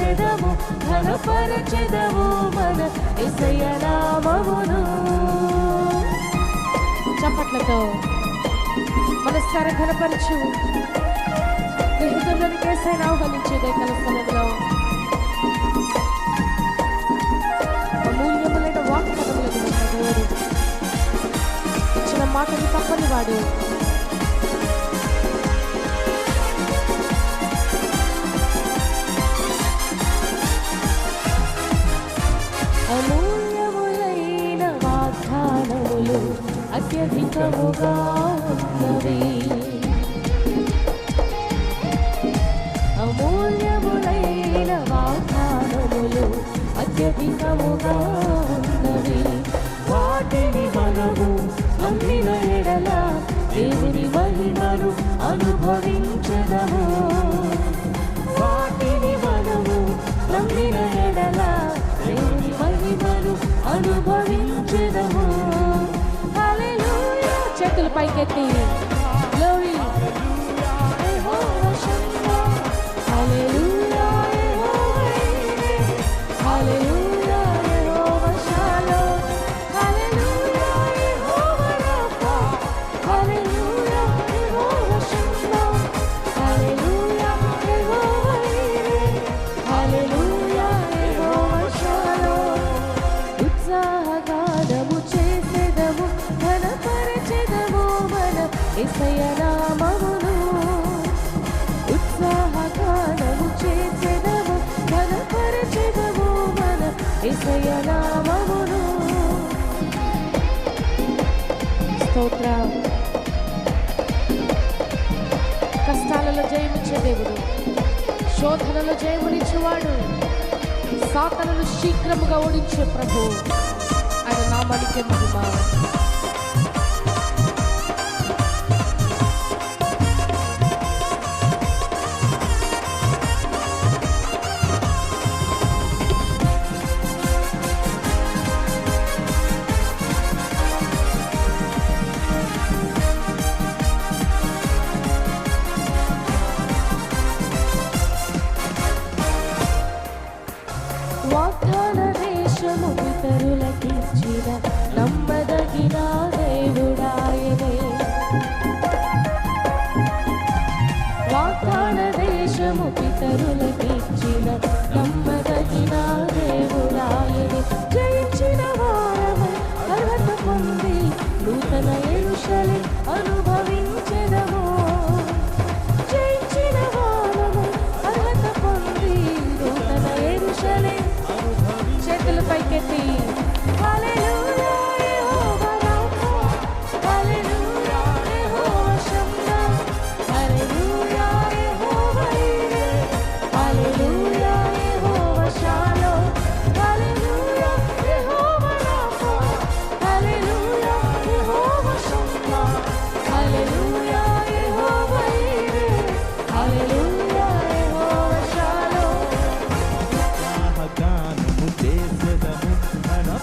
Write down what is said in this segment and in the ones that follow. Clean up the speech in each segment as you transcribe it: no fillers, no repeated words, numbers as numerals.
చేసెదము ఘనపరచెదము మన యేసయ్య నామమును. చప్పట్లతో మనస్సారా ఘనపరచు. నీ హృదయంలోని యేసయ్యను ఆహ్వానించేదే కల స్థలంలో అమూల్యములైన వాగ్దానములను దేవుడు ఇచ్చిన మాటను తప్పని వాడు. అమూల్యములైన వాగ్దానములు అత్యధికముగా ఉన్నవి. అమూల్యములైన వాగ్దానములు అత్యధికముగా ఉన్నవి. వాటిని మనము నమ్మిన ఎడల దేవుని మహిమను అనుభవించెదము. వాటిని మనము నమ్మిన ఎడల దేవుని మహిమను అనుభవించెదము. హల్లెలూయా. చేతులు పైకెత్తి గ్లోరీ. యెహోవా షమ్మా. హల్లెలూయా. యెహోవా ఈరే. హల్లెలూయా. యెహోవా షాలోమ్. హల్లెలూయా. యెహోవా రఫా. హల్లెలూయా. యెహోవా షమ్మా. హల్లెలూయా. యెహోవా ఈరే. హల్లెలూయా. యెహోవా షాలోమ్. ఉత్సాహగానము చేసెదము ఘనపరచెదము మన యేసయ్య నామమును. ఉత్సాహగానము చేసెదము ఘనపరచెదము మన యేసయ్య నామమును. స్తోత్రం. కష్టాలలో జయమిచ్చే దేవుడు, శోధనలో జయమునిచ్చేవాడు, సాతానును శీఘ్రముగా ఓడించే ప్రభు, ఆయన నామానికి మహిమ. వాగ్దాన దేశము పితరులకిచ్చిన నమ్మదగిన దేవుడాయనే. వాగ్దాన దేశము పితరులకిచ్చిన నమ్మదగిన దేవుడాయనే. జయించిన వారము అర్హత పొంది నూతన యెరూషలేము అనుభవించెదము. జయించిన వారము అర్హత పొంది నూతన యెరూషలేము. చేతులు పైకెత్తి హల్లెలూయా. యెహోవా రఫా. హల్లెలూయా. యెహోవా షమ్మా. హల్లెలూయా. యెహోవా ఈరే. హల్లెలూయా. యెహోవా షాలోమ్. హల్లెలూయా. యెహోవా రఫా. హల్లెలూయా. యెహోవా షమ్మా. హల్లెలూయా. యెహోవా ఈరే. హల్లెలూయా. యెహోవా షాలోమ్.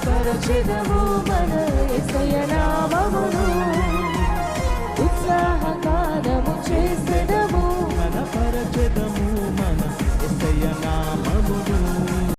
పరచెదము మన యేసయ్య నామమును.